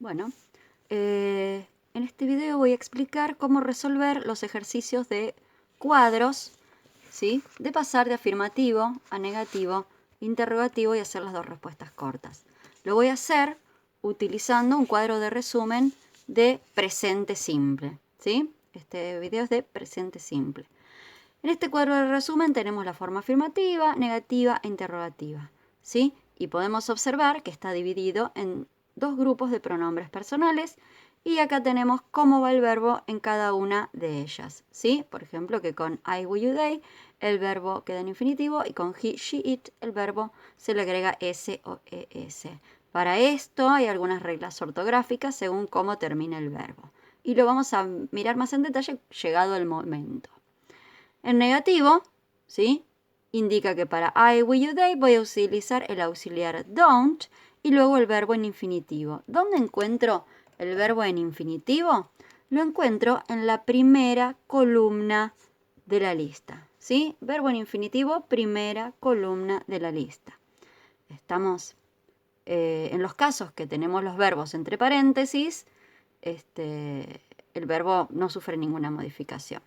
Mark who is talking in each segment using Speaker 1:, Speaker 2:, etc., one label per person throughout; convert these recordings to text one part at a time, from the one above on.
Speaker 1: Bueno, en este video voy a explicar cómo resolver los ejercicios de cuadros, ¿sí? De pasar de afirmativo a negativo, interrogativo y hacer las dos respuestas cortas. Lo voy a hacer utilizando un cuadro de resumen de presente simple, ¿sí? Este video es de presente simple. En este cuadro de resumen tenemos la forma afirmativa, negativa e interrogativa, ¿sí? Y podemos observar que está dividido en dos grupos de pronombres personales y acá tenemos cómo va el verbo en cada una de ellas, ¿sí? Por ejemplo, que con I, we, you, they, el verbo queda en infinitivo y con he, she, it, el verbo se le agrega s o es. Para esto hay algunas reglas ortográficas según cómo termina el verbo. Y lo vamos a mirar más en detalle llegado el momento. En negativo, ¿sí? Indica que para I, we, you, they voy a utilizar el auxiliar don't y luego el verbo en infinitivo. ¿Dónde encuentro el verbo en infinitivo? Lo encuentro en la primera columna de la lista, ¿sí? Verbo en infinitivo, primera columna de la lista. Estamos en los casos que tenemos los verbos entre paréntesis, el verbo no sufre ninguna modificación.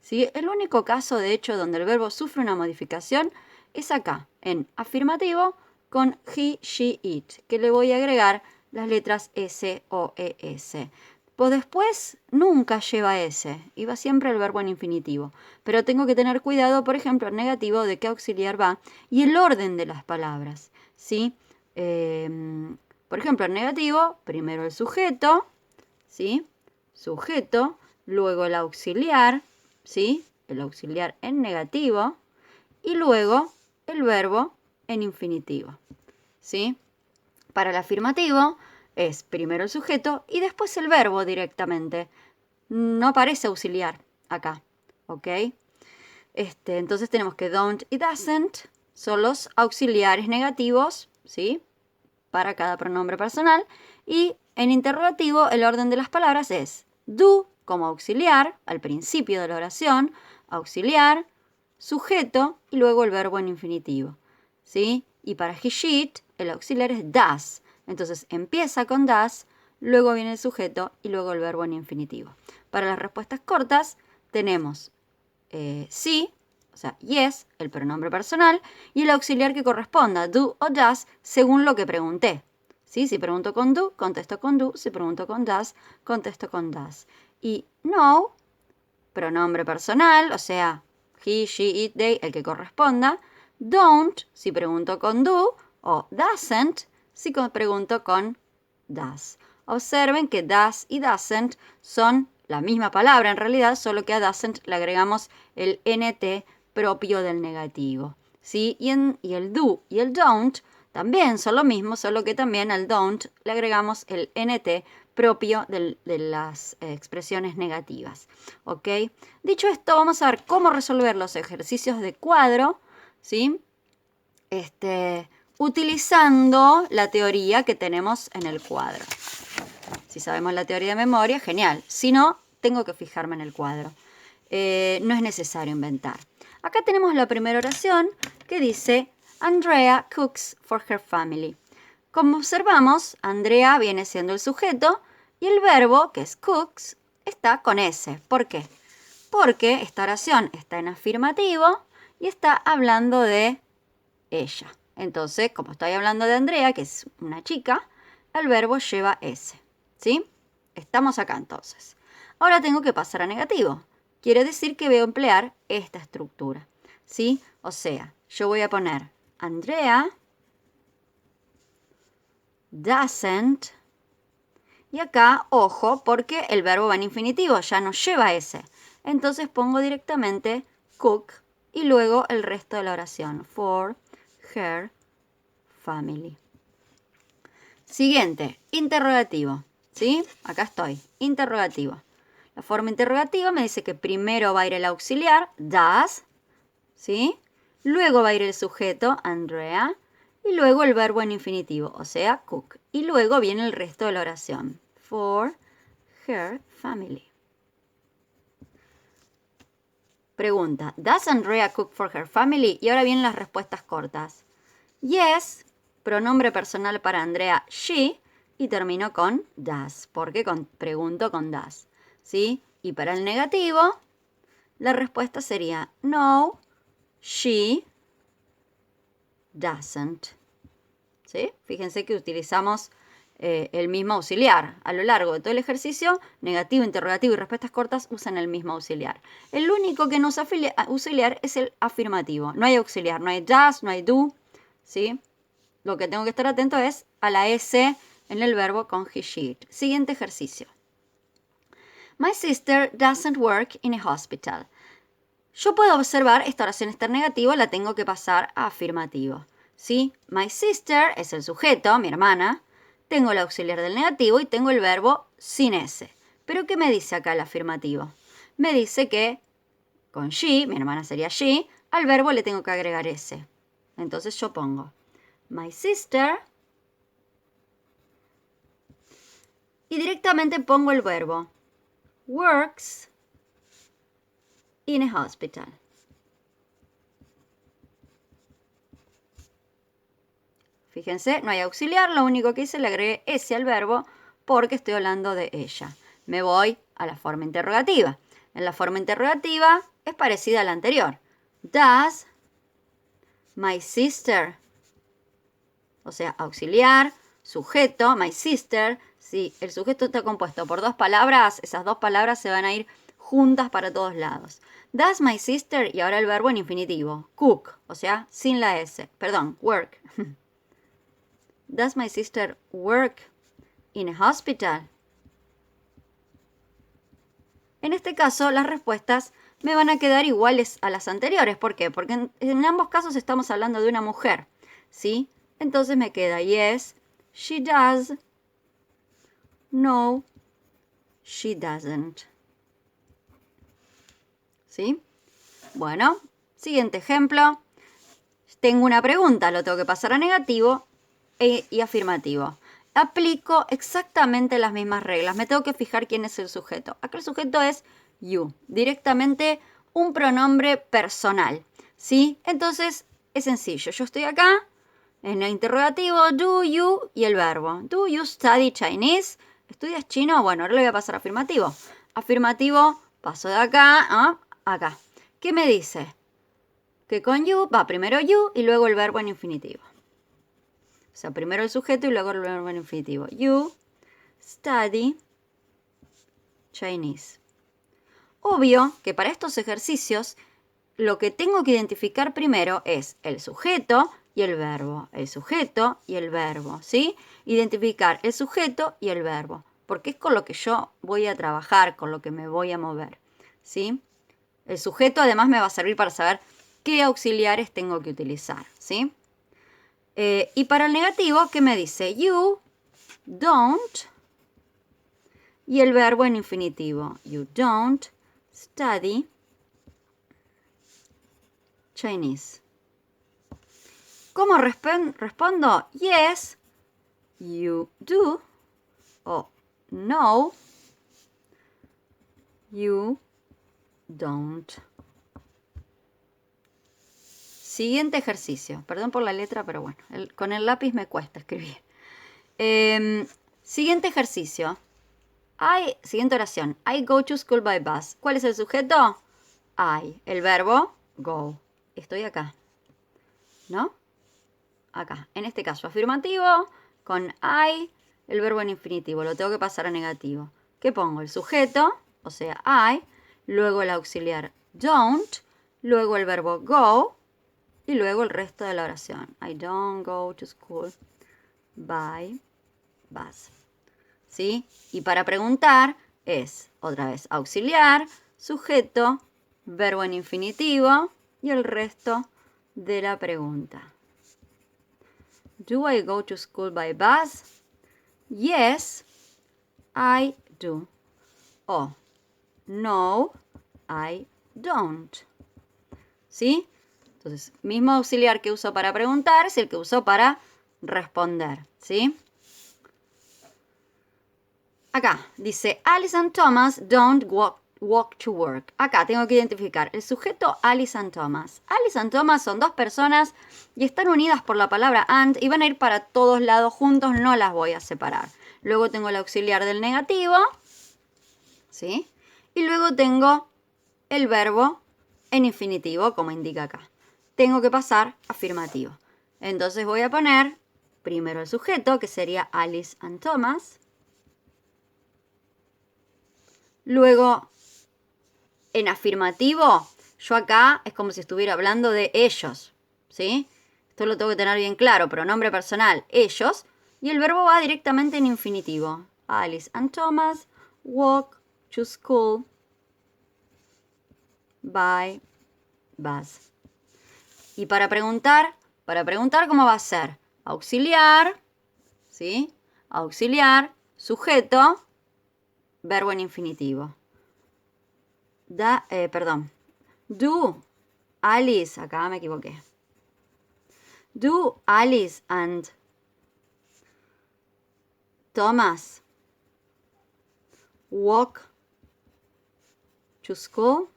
Speaker 1: ¿Sí? El único caso, de hecho, donde el verbo sufre una modificación es acá, en afirmativo, con he, she, it, que le voy a agregar las letras S o ES. Pues después nunca lleva S, y va siempre el verbo en infinitivo. Pero tengo que tener cuidado, por ejemplo, en negativo, de qué auxiliar va y el orden de las palabras, ¿sí? Por ejemplo, en negativo, primero el sujeto, ¿sí? Sujeto, luego el auxiliar, ¿sí? El auxiliar en negativo y luego el verbo en infinitivo, ¿sí? Para el afirmativo es primero el sujeto y después el verbo directamente. No aparece auxiliar acá, ¿ok? Entonces tenemos que don't y doesn't son los auxiliares negativos, ¿sí? Para cada pronombre personal. Y en interrogativo el orden de las palabras es do como auxiliar al principio de la oración, auxiliar, sujeto y luego el verbo en infinitivo, ¿sí? Y para he, she, it, el auxiliar es does. Entonces empieza con does, luego viene el sujeto y luego el verbo en infinitivo. Para las respuestas cortas tenemos sí, o sea, yes, el pronombre personal, y el auxiliar que corresponda, do o does, según lo que pregunté. ¿Sí? Si pregunto con do, contesto con do. Si pregunto con does, contesto con does. Y no, pronombre personal, o sea, he, she, it, they, el que corresponda. Don't, si pregunto con do, o doesn't, si pregunto con does. Observen que does y doesn't son la misma palabra en realidad, solo que a doesn't le agregamos el nt propio del negativo, ¿sí? Y el do y el don't también son lo mismo, solo que también al don't le agregamos el nt propio de las expresiones negativas, ¿ok? Dicho esto, vamos a ver cómo resolver los ejercicios de cuadro, ¿sí? Utilizando la teoría que tenemos en el cuadro. Si sabemos la teoría de memoria, genial. Si no, tengo que fijarme en el cuadro. No es necesario inventar. Acá tenemos la primera oración que dice Andrea cooks for her family. Como observamos, Andrea viene siendo el sujeto y el verbo, que es cooks, está con S. ¿Por qué? Porque esta oración está en afirmativo y está hablando de ella. Entonces, como estoy hablando de Andrea, que es una chica, el verbo lleva S. ¿Sí? Estamos acá entonces. Ahora tengo que pasar a negativo. Quiere decir que voy a emplear esta estructura. ¿Sí? O sea, yo voy a poner Andrea doesn't. Y acá, ojo, porque el verbo va en infinitivo, ya no lleva S. Entonces pongo directamente cook y luego el resto de la oración. For her family. Siguiente, interrogativo. ¿Sí? Acá estoy, interrogativo. La forma interrogativa me dice que primero va a ir el auxiliar, does, ¿sí? Luego va a ir el sujeto, Andrea, y luego el verbo en infinitivo, o sea, cook. Y luego viene el resto de la oración, for her family. Pregunta, ¿does Andrea cook for her family? Y ahora vienen las respuestas cortas. Yes, pronombre personal para Andrea, she, y termino con does, porque pregunto con does, ¿sí? Y para el negativo, la respuesta sería no, she doesn't. ¿Sí? Fíjense que utilizamos el mismo auxiliar. A lo largo de todo el ejercicio, negativo, interrogativo y respuestas cortas usan el mismo auxiliar. El único que no usa auxiliar es el afirmativo. No hay auxiliar, no hay does, no hay do, ¿sí? Lo que tengo que estar atento es a la S en el verbo con he, she. Siguiente ejercicio. My sister doesn't work in a hospital. Yo puedo observar esta oración estar negativo, la tengo que pasar a afirmativo. ¿Sí? My sister es el sujeto, mi hermana. Tengo el auxiliar del negativo y tengo el verbo sin S. ¿Pero qué me dice acá el afirmativo? Me dice que con she, mi hermana sería she, al verbo le tengo que agregar S. Entonces yo pongo my sister y directamente pongo el verbo works in a hospital. Fíjense, no hay auxiliar, lo único que hice le agregué S al verbo porque estoy hablando de ella. Me voy a la forma interrogativa. En la forma interrogativa es parecida a la anterior. Does my sister, o sea, auxiliar, sujeto, my sister. Si el sujeto está compuesto por dos palabras, esas dos palabras se van a ir juntas para todos lados. Does my sister, y ahora el verbo en infinitivo, cook, o sea, sin la S, perdón, work. Does my sister work in a hospital? En este caso, las respuestas me van a quedar iguales a las anteriores. ¿Por qué? Porque en ambos casos estamos hablando de una mujer, ¿sí? Entonces me queda yes, she does, no, she doesn't. ¿Sí? Bueno, siguiente ejemplo. Tengo una pregunta, lo tengo que pasar a negativo y afirmativo. Aplico exactamente las mismas reglas. Me tengo que fijar quién es el sujeto. Acá el sujeto es you. Directamente un pronombre personal. ¿Sí? Entonces es sencillo. Yo estoy acá en el interrogativo do you y el verbo. Do you study Chinese? ¿Estudias chino? Bueno, ahora le voy a pasar afirmativo. Afirmativo, paso de acá a acá. ¿Qué me dice? Que con you va primero you y luego el verbo en infinitivo. O sea, primero el sujeto y luego el verbo en infinitivo. You study Chinese. Obvio que para estos ejercicios lo que tengo que identificar primero es el sujeto y el verbo. El sujeto y el verbo, ¿sí? Identificar el sujeto y el verbo. Porque es con lo que yo voy a trabajar, con lo que me voy a mover, ¿sí? El sujeto además me va a servir para saber qué auxiliares tengo que utilizar, ¿sí? Y para el negativo, ¿qué me dice? You don't, y el verbo en infinitivo. You don't study Chinese. ¿Cómo respondo? Yes, you do, o no, you don't. Siguiente ejercicio. Perdón por la letra, pero bueno, con el lápiz me cuesta escribir. Siguiente ejercicio. Siguiente oración. I go to school by bus. ¿Cuál es el sujeto? I. El verbo, go. Estoy acá. ¿No? Acá. En este caso, afirmativo, con I, el verbo en infinitivo. Lo tengo que pasar a negativo. ¿Qué pongo? El sujeto, o sea, I, luego el auxiliar don't, luego el verbo go, y luego el resto de la oración. I don't go to school by bus. ¿Sí? Y para preguntar es, otra vez, auxiliar, sujeto, verbo en infinitivo y el resto de la pregunta. Do I go to school by bus? Yes, I do. O no, I don't. ¿Sí? Entonces, mismo auxiliar que uso para preguntar es el que uso para responder, ¿sí? Acá dice, Alice and Thomas don't walk to work. Acá tengo que identificar el sujeto Alice and Thomas. Alice and Thomas son dos personas y están unidas por la palabra and y van a ir para todos lados juntos, no las voy a separar. Luego tengo el auxiliar del negativo, ¿sí? Y luego tengo el verbo en infinitivo, como indica acá. Tengo que pasar afirmativo. Entonces voy a poner primero el sujeto, que sería Alice and Thomas. Luego, en afirmativo, yo acá es como si estuviera hablando de ellos, ¿sí? Esto lo tengo que tener bien claro, pronombre personal, ellos. Y el verbo va directamente en infinitivo. Alice and Thomas walk to school by bus. Y para preguntar, ¿cómo va a ser? Auxiliar, ¿sí? Auxiliar, sujeto, verbo en infinitivo. Do Alice, acá me equivoqué. Do Alice and Thomas walk to school?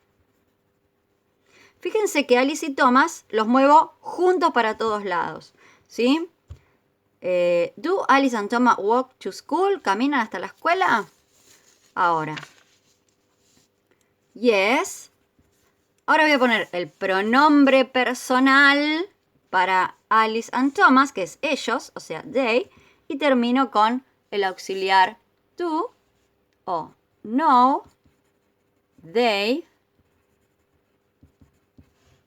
Speaker 1: Fíjense que Alice y Thomas los muevo juntos para todos lados, ¿sí? Do Alice and Thomas walk to school? ¿Caminan hasta la escuela? Ahora. Yes. Ahora voy a poner el pronombre personal para Alice and Thomas, que es ellos, o sea, they, y termino con el auxiliar do o no, they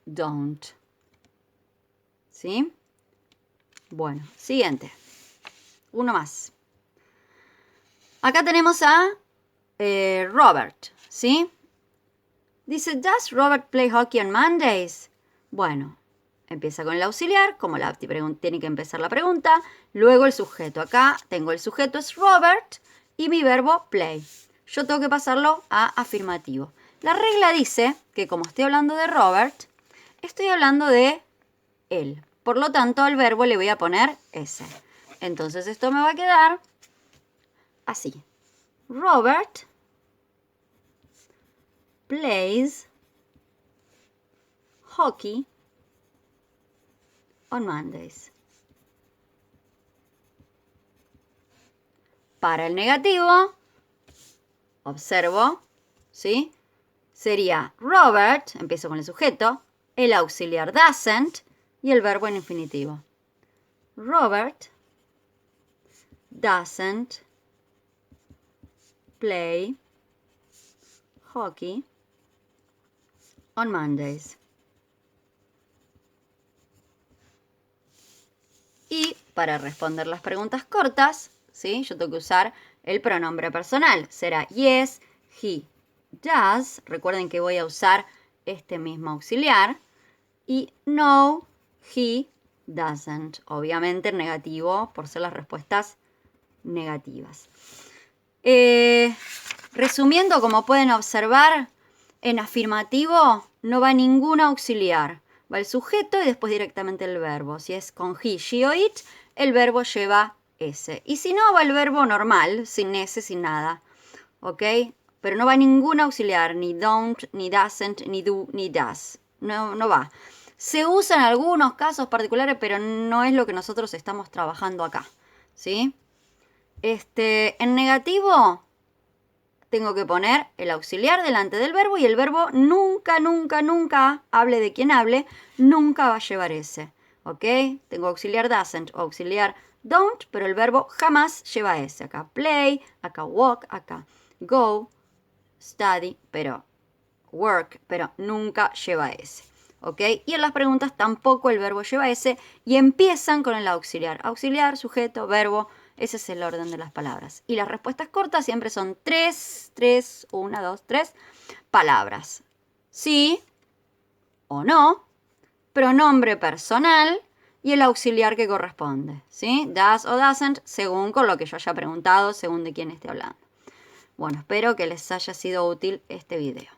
Speaker 1: don't. ¿Sí? Bueno, siguiente. Uno más. Acá tenemos a Robert, ¿sí? Dice, ¿Does Robert play hockey on Mondays? Bueno, empieza con el auxiliar, como tiene que empezar la pregunta. Luego el sujeto. Acá tengo el sujeto es Robert y mi verbo play. Yo tengo que pasarlo a afirmativo. La regla dice que como estoy hablando de Robert, estoy hablando de él. Por lo tanto, al verbo le voy a poner ese. Entonces esto me va a quedar así. Robert plays hockey on Mondays. Para el negativo, observo, ¿sí? Sería Robert, empiezo con el sujeto, el auxiliar doesn't y el verbo en infinitivo. Robert doesn't play hockey on Mondays. Y para responder las preguntas cortas, ¿sí? Yo tengo que usar el pronombre personal. Será yes, he does. Recuerden que voy a usar este mismo auxiliar. Y no, he doesn't. Obviamente negativo por ser las respuestas negativas. Resumiendo, como pueden observar, en afirmativo no va ningún auxiliar. Va el sujeto y después directamente el verbo. Si es con he, she o it, el verbo lleva ese. Y si no, va el verbo normal, sin ese, sin nada. ¿Ok? Pero no va ningún auxiliar, ni don't, ni doesn't, ni do, ni does. No va. Se usa en algunos casos particulares, pero no es lo que nosotros estamos trabajando acá. ¿Sí? En negativo tengo que poner el auxiliar delante del verbo y el verbo nunca, nunca, nunca, hable de quien hable, nunca va a llevar ese. ¿Ok? Tengo auxiliar doesn't o auxiliar don't, pero el verbo jamás lleva ese. Acá play, acá walk, acá go, study, pero work, pero nunca lleva ese. ¿Ok? Y en las preguntas tampoco el verbo lleva ese y empiezan con el auxiliar. Auxiliar, sujeto, verbo. Ese es el orden de las palabras. Y las respuestas cortas siempre son 3, 1, 2, 3 palabras. Sí o no, pronombre personal y el auxiliar que corresponde. ¿Sí? Does o doesn't, según con lo que yo haya preguntado, según de quién esté hablando. Bueno, espero que les haya sido útil este video.